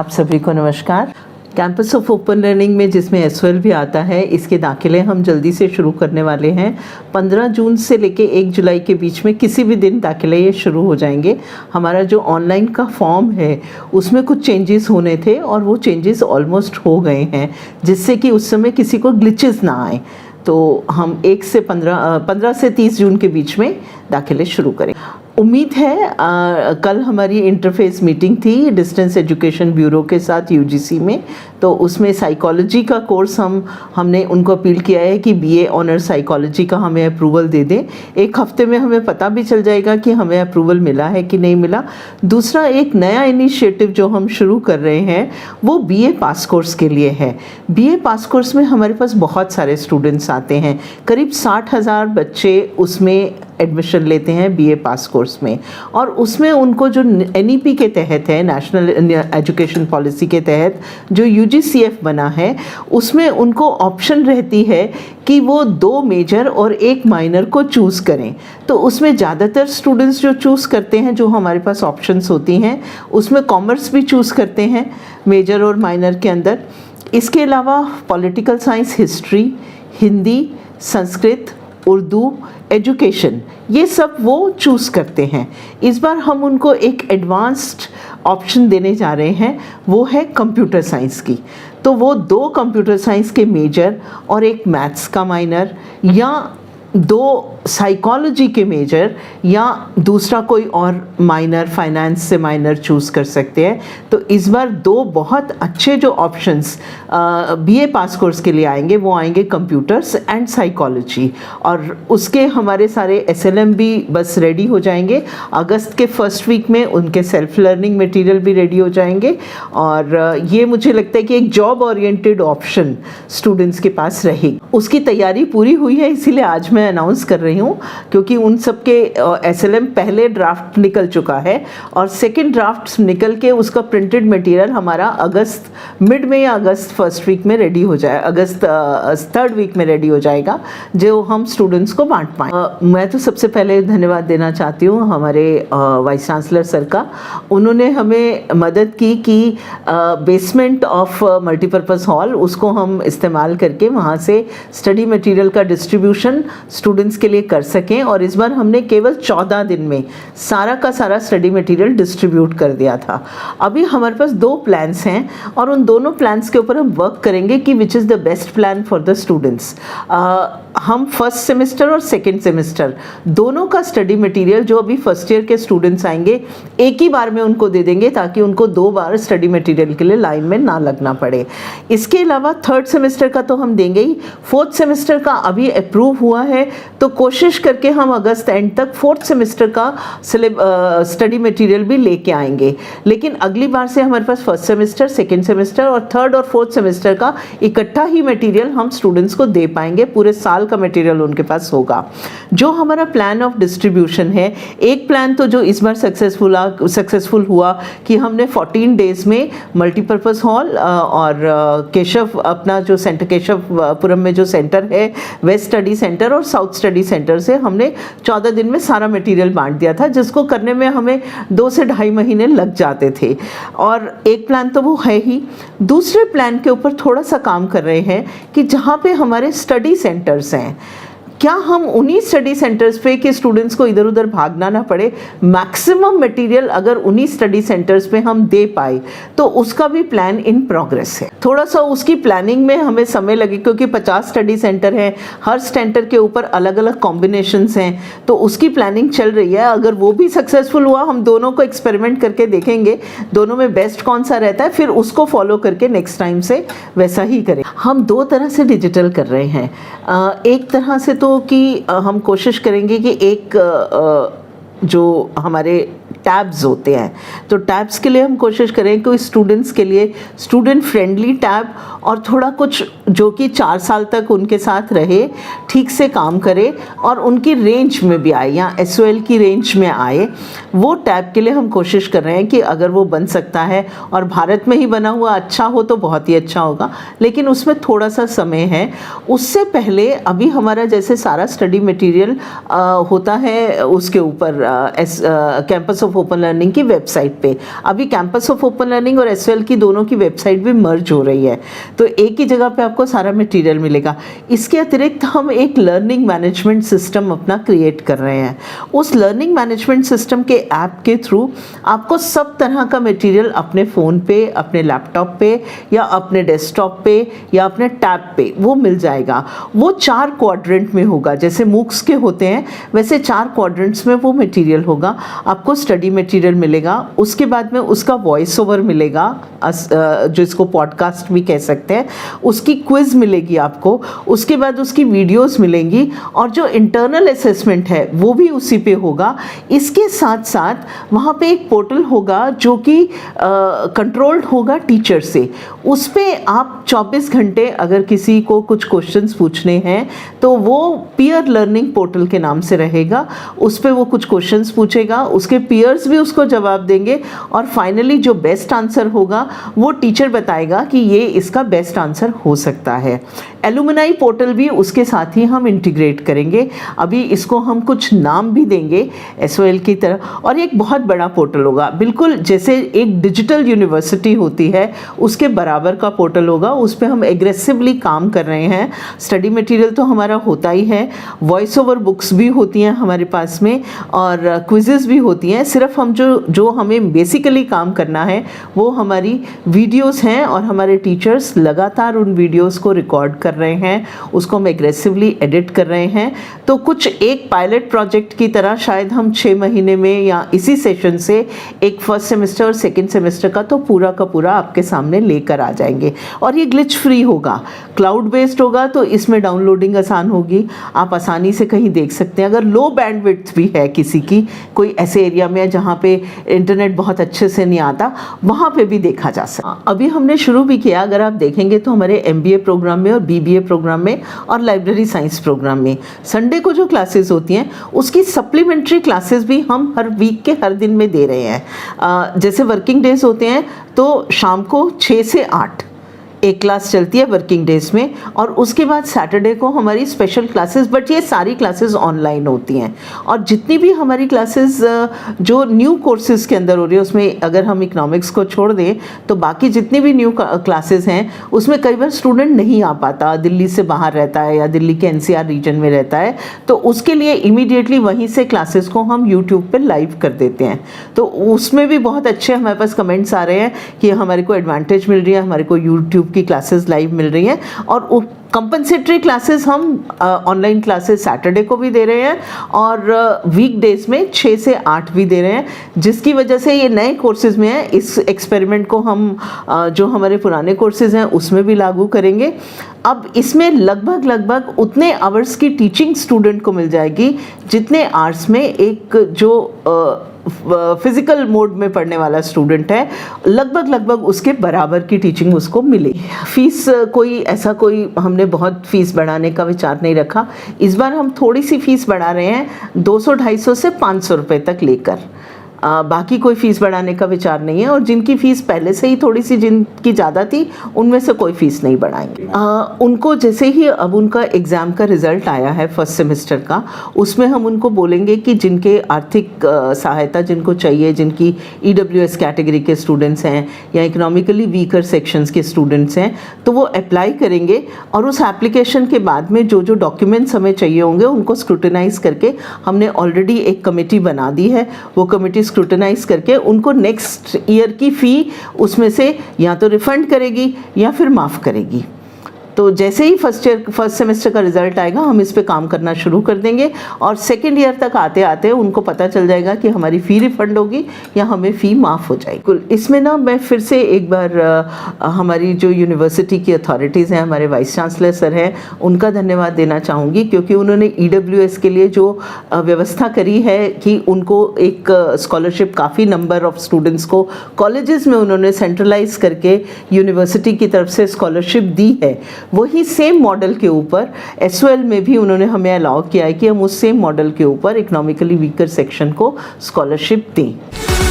आप सभी को नमस्कार। कैंपस ऑफ ओपन लर्निंग में जिसमें एसओएल भी आता है, इसके दाखिले हम जल्दी से शुरू करने वाले हैं। 15 जून से लेके 1 जुलाई के बीच में किसी भी दिन दाखिले ये शुरू हो जाएंगे। हमारा जो ऑनलाइन का फॉर्म है उसमें कुछ चेंजेस होने थे और वो चेंजेस ऑलमोस्ट हो गए हैं, जिससे कि उस समय किसी को ग्लिचेस ना आए। तो हम 1 से 15 से 30 जून के बीच में दाखिले शुरू करें। उम्मीद है कल हमारी इंटरफेस मीटिंग थी डिस्टेंस एजुकेशन ब्यूरो के साथ यूजीसी में, तो उसमें साइकोलॉजी का कोर्स हमने उनको अपील किया है कि बीए ऑनर साइकोलॉजी का हमें अप्रूवल दे दें। 1 हफ्ते में हमें पता भी चल जाएगा कि हमें अप्रूवल मिला है कि नहीं मिला। दूसरा एक नया इनिशिएटिव जो हम शुरू कर रहे हैं वो बीए पास कोर्स के लिए है। बीए पास कोर्स में हमारे पास बहुत सारे स्टूडेंट्स आते हैं, करीब 60,000 बच्चे उसमें एडमिशन लेते हैं बीए पास कोर्स में, और उसमें उनको जो एनईपी के तहत है, नेशनल एजुकेशन पॉलिसी के तहत जो यूजीसीएफ बना है, उसमें उनको ऑप्शन रहती है कि वो 2 मेजर और 1 माइनर को चूज़ करें। तो उसमें ज़्यादातर स्टूडेंट्स जो चूज़ करते हैं, जो हमारे पास ऑप्शंस होती हैं, उसमें कॉमर्स भी चूज़ करते हैं मेजर और माइनर के अंदर। इसके अलावा political science, history, Hindi, Sanskrit, Urdu, education, ये सब वो चूज़ करते हैं। इस बार हम उनको एक एडवांस्ड ऑप्शन देने जा रहे हैं, वो है कंप्यूटर साइंस की। तो वो 2 कंप्यूटर साइंस के मेजर और 1 मैथ्स का माइनर, या 2 साइकोलॉजी के मेजर, या दूसरा कोई और माइनर, फाइनेंस से माइनर चूज़ कर सकते हैं। तो इस बार 2 बहुत अच्छे जो ऑप्शंस बीए पास कोर्स के लिए आएंगे वो आएंगे कंप्यूटर्स एंड साइकोलॉजी, और उसके हमारे सारे एसएलएम भी बस रेडी हो जाएंगे। अगस्त के फर्स्ट वीक में उनके सेल्फ लर्निंग मटेरियल भी रेडी हो जाएंगे, और ये मुझे लगता है कि एक जॉब ओरिएंटेड ऑप्शन स्टूडेंट्स के पास रहेगी। उसकी तैयारी पूरी हुई है, इसीलिए आज मैं अनाउंस कर रही हूँ, क्योंकि उन सब के एसएलएम पहले ड्राफ्ट निकल चुका है और सेकंड ड्राफ्ट निकल के उसका प्रिंटेड मटेरियल हमारा अगस्त मिड में या अगस्त फर्स्ट वीक में रेडी हो जाए, अगस्त 3rd वीक में रेडी हो जाएगा, जो हम स्टूडेंट्स को बांट पाएँ। मैं तो सबसे पहले धन्यवाद देना चाहती हूँ हमारे वाइस चांसलर सर का। उन्होंने हमें मदद की कि बेसमेंट ऑफ मल्टीपर्पज़ हॉल उसको हम इस्तेमाल करके वहाँ से स्टडी मटेरियल का डिस्ट्रीब्यूशन स्टूडेंट्स के लिए कर सकें, और इस बार हमने केवल 14 दिन में सारा का सारा स्टडी मटेरियल डिस्ट्रीब्यूट कर दिया था। अभी हमारे पास 2 प्लान्स हैं और उन दोनों प्लान्स के ऊपर हम वर्क करेंगे कि which is the best plan for the students. हम फर्स्ट सेमेस्टर और सेकेंड सेमेस्टर दोनों का स्टडी मटेरियल जो अभी फर्स्ट ईयर के स्टूडेंट्स आएंगे एक ही बार में उनको दे देंगे, ताकि उनको 2 बार स्टडी मटेरियल के लिए लाइन में ना लगना पड़े। इसके अलावा 3rd सेमेस्टर का तो हम देंगे ही, 4th सेमेस्टर का अभी अप्रूव हुआ है, तो कोशिश करके हम अगस्त एंड तक 4th सेमेस्टर का स्टडी मटेरियल भी लेके आएंगे। लेकिन अगली बार से हमारे पास 1st सेमेस्टर, 2nd सेमेस्टर और 3rd और 4th सेमेस्टर का इकट्ठा ही मटेरियल हम स्टूडेंट्स को दे पाएंगे, पूरे साल का मटेरियल उनके पास होगा। जो हमारा प्लान ऑफ डिस्ट्रीब्यूशन है, एक प्लान तो जो इस बार सक्सेसफुल हुआ कि हमने 14 डेज में मल्टीपर्पज़ हॉल और केशव, अपना जो सेंटर केशवपुरम में जो सेंटर है, वेस्ट स्टडी सेंटर और साउथ स्टडी सेंटर से हमने 14 दिन में सारा मटेरियल बांट दिया था, जिसको करने में हमें 2 से ढाई महीने लग जाते थे। और एक प्लान तो वो है ही। दूसरे प्लान के ऊपर थोड़ा सा काम कर रहे हैं कि जहाँ पे हमारे स्टडी सेंटर्स हैं, क्या हम उन्हीं स्टडी सेंटर्स पे कि स्टूडेंट्स को इधर उधर भागना ना पड़े, मैक्सिमम मटेरियल अगर उन्हीं स्टडी सेंटर्स पे हम दे पाए, तो उसका भी प्लान इन प्रोग्रेस है। थोड़ा सा उसकी प्लानिंग में हमें समय लगे, क्योंकि 50 स्टडी सेंटर हैं, हर सेंटर के ऊपर अलग अलग कॉम्बिनेशंस हैं, तो उसकी प्लानिंग चल रही है। अगर वो भी सक्सेसफुल हुआ, हम दोनों को एक्सपेरिमेंट करके देखेंगे दोनों में बेस्ट कौन सा रहता है, फिर उसको फॉलो करके नेक्स्ट टाइम से वैसा ही करें। हम 2 तरह से डिजिटल कर रहे हैं। एक तरह से तो कि हम कोशिश करेंगे कि एक जो हमारे टैब्स होते हैं, तो टैब्स के लिए हम कोशिश करें कि स्टूडेंट्स के लिए स्टूडेंट फ्रेंडली टैब, और थोड़ा कुछ जो कि 4 साल तक उनके साथ रहे, ठीक से काम करे और उनकी रेंज में भी आए, या एसओएल की रेंज में आए, वो टैब के लिए हम कोशिश कर रहे हैं कि अगर वो बन सकता है और भारत में ही बना हुआ अच्छा हो तो बहुत ही अच्छा होगा, लेकिन उसमें थोड़ा सा समय है। उससे पहले अभी हमारा जैसे सारा स्टडी मटेरियल होता है उसके ऊपर campus of of open learning की वेबसाइट पे। अभी कैंपस ऑफ ओपन लर्निंग और एसओएल की दोनों की वेबसाइट भी मर्ज हो रही है, तो एक ही जगह पे आपको सारा मटेरियल मिलेगा। इसके अतिरिक्त हम एक लर्निंग मैनेजमेंट सिस्टम अपना क्रिएट कर रहे हैं। उस लर्निंग मैनेजमेंट सिस्टम के ऐप के थ्रू आपको सब तरह का मटेरियल अपने फ़ोन पे, अपने लैपटॉप पे या अपने डेस्कटॉप पे या अपने टैब पे वो मिल जाएगा। वो 4 क्वाड्रेंट में होगा, जैसे मूक्स के होते हैं वैसे 4 क्वाड्रेंट्स में वो मटेरियल होगा। आपको स्टडी मटेरियल मिलेगा, उसके बाद में उसका वॉइस ओवर मिलेगा, जो इसको पॉडकास्ट भी कह सकते हैं, उसकी क्विज मिलेगी आपको, उसके बाद उसकी वीडियोस मिलेंगी और जो इंटरनल असेसमेंट है वो भी उसी पे होगा। इसके साथ साथ वहाँ पे एक पोर्टल होगा जो कि कंट्रोल्ड होगा टीचर से। उस पे आप 24 घंटे अगर किसी को कुछ क्वेश्चंस पूछने हैं तो वो पीयर लर्निंग पोर्टल के नाम से रहेगा। उस पे वो कुछ क्वेश्चंस पूछेगा, उसके पीयर्स भी उसको जवाब देंगे और फाइनली जो बेस्ट आंसर होगा वो टीचर बताएगा कि ये इसका बेस्ट आंसर हो सकता है। एलुमनाई पोर्टल भी उसके साथ ही हम इंटीग्रेट करेंगे। अभी इसको हम कुछ नाम भी देंगे एसओएल की तरह, और एक बहुत बड़ा पोर्टल होगा, बिल्कुल जैसे एक डिजिटल यूनिवर्सिटी होती है उसके बराबर का पोर्टल होगा। उस पर हम एग्रेसिवली काम कर रहे हैं। स्टडी मटेरियल तो हमारा होता ही है, वॉइस ओवर बुक्स भी होती हैं हमारे पास में और क्विजेस भी होती हैं। सिर्फ हम जो हमें बेसिकली काम करना है वो हमारी वीडियोस हैं और हमारे टीचर्स लगातार उन वीडियोस को रिकॉर्ड कर रहे हैं, उसको हम एग्रेसिवली एडिट कर रहे हैं। तो कुछ एक पायलट प्रोजेक्ट की तरह शायद हम 6 महीने में या इसी सेशन से एक फर्स्ट सेमेस्टर और सेकेंड सेमेस्टर का तो पूरा का पूरा आपके सामने लेकर आ जाएंगे। और ये ग्लिच फ्री होगा, क्लाउड बेस्ड होगा, तो इसमें डाउनलोडिंग आसान होगी, आप आसानी से कहीं देख सकते हैं। अगर लो बैंडविड्थ भी है किसी की, कोई ऐसे एरिया में है जहाँ पे इंटरनेट बहुत अच्छे से नहीं आता, वहाँ पे भी देखा जा सकता। अभी हमने शुरू भी किया, अगर आप देखेंगे तो हमारे एमबीए प्रोग्राम में और बीबीए प्रोग्राम में और लाइब्रेरी साइंस प्रोग्राम में संडे को जो क्लासेस होती हैं उसकी सप्लीमेंट्री क्लासेस भी हम हर वीक के हर दिन में दे रहे हैं। जैसे वर्किंग डेज होते हैं तो शाम को 6 से 8 एक क्लास चलती है वर्किंग डेज में, और उसके बाद सैटरडे को हमारी स्पेशल क्लासेस, बट ये सारी क्लासेस ऑनलाइन होती हैं। और जितनी भी हमारी क्लासेस जो न्यू कोर्सेज के अंदर हो रही है, उसमें अगर हम इकोनॉमिक्स को छोड़ दें तो बाकी जितनी भी न्यू क्लासेस हैं उसमें कई बार स्टूडेंट नहीं आ पाता, दिल्ली से बाहर रहता है या दिल्ली के एनसीआर रीजन में रहता है, तो उसके लिए इमीडिएटली वहीं से क्लासेस को हम यूट्यूब पर लाइव कर देते हैं। तो उसमें भी बहुत अच्छे हमारे पास कमेंट्स आ रहे हैं कि हमारे को एडवांटेज मिल रही है, हमारे को यूट्यूब की क्लासेस लाइव मिल रही हैं। और कंपनसेटरी क्लासेस हम ऑनलाइन क्लासेस सैटरडे को भी दे रहे हैं और वीकडेज में 6 से 8 भी दे रहे हैं, जिसकी वजह से ये नए कोर्सेज में है। इस एक्सपेरिमेंट को हम जो हमारे पुराने कोर्सेज हैं उसमें भी लागू करेंगे। अब इसमें लगभग उतने आवर्स की टीचिंग स्टूडेंट को मिल जाएगी जितने आवर्स में एक जो फिजिकल मोड में पढ़ने वाला स्टूडेंट है, लगभग उसके बराबर की टीचिंग उसको मिलेगी। फीस कोई हमने बहुत फीस बढ़ाने का विचार नहीं रखा। इस बार हम थोड़ी सी फीस बढ़ा रहे हैं, 200-250 से 500 रुपये तक लेकर। बाकी कोई फ़ीस बढ़ाने का विचार नहीं है, और जिनकी फ़ीस पहले से ही थोड़ी सी जिनकी ज़्यादा थी उनमें से कोई फ़ीस नहीं बढ़ाएंगे। उनको जैसे ही अब उनका एग्ज़ाम का रिज़ल्ट आया है फर्स्ट सेमेस्टर का, उसमें हम उनको बोलेंगे कि जिनके आर्थिक सहायता जिनको चाहिए, जिनकी EWS कैटेगरी के स्टूडेंट्स हैं या इकोनॉमिकली वीकर सेक्शंस के स्टूडेंट्स हैं, तो वो अप्लाई करेंगे और उस एप्लीकेशन के बाद में जो डॉक्यूमेंट्स हमें चाहिए होंगे उनको स्क्रूटनाइज़ करके हमने ऑलरेडी एक कमेटी बना दी है। वो कमेटी स्क्रूटनाइज करके उनको नेक्स्ट ईयर की फ़ी उसमें से या तो रिफंड करेगी या फिर माफ़ करेगी। तो जैसे ही फर्स्ट सेमेस्टर का रिजल्ट आएगा हम इस पे काम करना शुरू कर देंगे, और सेकेंड ईयर तक आते आते उनको पता चल जाएगा कि हमारी फ़ी रिफंड होगी या हमें फ़ी माफ़ हो जाएगी। इसमें ना मैं फिर से एक बार हमारी जो यूनिवर्सिटी की अथॉरिटीज़ हैं, हमारे वाइस चांसलर सर हैं, उनका धन्यवाद देना चाहूँगी, क्योंकि उन्होंने EWS के लिए जो व्यवस्था करी है कि उनको एक स्कॉलरशिप काफ़ी नंबर ऑफ़ स्टूडेंट्स को कॉलेजेस में उन्होंने सेंट्रलाइज करके यूनिवर्सिटी की तरफ से स्कॉलरशिप दी है, वही सेम मॉडल के ऊपर एसओएल में भी उन्होंने हमें अलाउ किया है कि हम उस सेम मॉडल के ऊपर इकोनॉमिकली वीकर सेक्शन को स्कॉलरशिप दें।